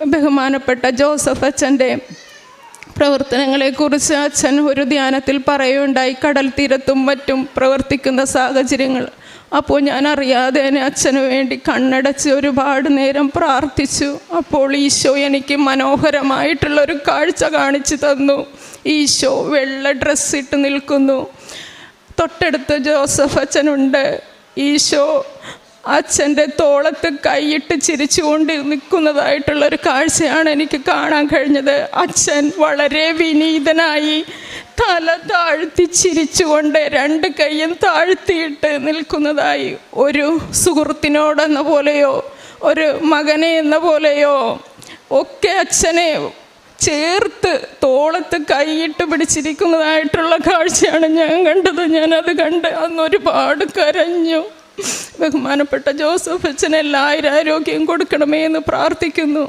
ബഹുമാനപ്പെട്ട ജോസഫ് അച്ഛൻ്റെ പ്രവർത്തനങ്ങളെക്കുറിച്ച് അച്ഛൻ ഒരു ധ്യാനത്തിൽ പറയുകയുണ്ടായി, കടൽ തീരത്തും മറ്റും പ്രവർത്തിക്കുന്ന സാഹചര്യങ്ങൾ. അപ്പോൾ ഞാൻ അറിയാതെ തന്നെ അച്ഛന് വേണ്ടി കണ്ണടച്ച് ഒരുപാട് നേരം പ്രാർത്ഥിച്ചു. അപ്പോൾ ഈശോ എനിക്ക് മനോഹരമായിട്ടുള്ളൊരു കാഴ്ച കാണിച്ചു തന്നു. ഈശോ വെള്ള ഡ്രസ്സിട്ട് നിൽക്കുന്നു, തൊട്ടടുത്ത് ജോസഫ് അച്ഛനുണ്ട്. ഈശോ അച്ഛൻ്റെ തോളത്ത് കൈയിട്ട് ചിരിച്ചുകൊണ്ട് നിൽക്കുന്നതായിട്ടുള്ളൊരു കാഴ്ചയാണ് എനിക്ക് കാണാൻ കഴിഞ്ഞത്. അച്ഛൻ വളരെ വിനീതനായി തല താഴ്ത്തി ചിരിച്ചുകൊണ്ട് രണ്ട് കൈയും താഴ്ത്തിയിട്ട് നിൽക്കുന്നതായി, ഒരു സുഹൃത്തിനോടെന്ന പോലെയോ ഒരു മകനെ എന്ന പോലെയോ ഒക്കെ അച്ഛനെ ചേർത്ത് തോളത്ത് കൈയിട്ട് പിടിച്ചിരിക്കുന്നതായിട്ടുള്ള കാഴ്ചയാണ് ഞാൻ കണ്ടത്. ഞാനത് കണ്ട് അന്നൊരുപാട് കരഞ്ഞു. ബഹുമാനപ്പെട്ട ജോസഫ് അച്ഛന് എല്ലാ ആരോഗ്യം കൊടുക്കണമേ എന്ന് പ്രാർത്ഥിക്കുന്നു.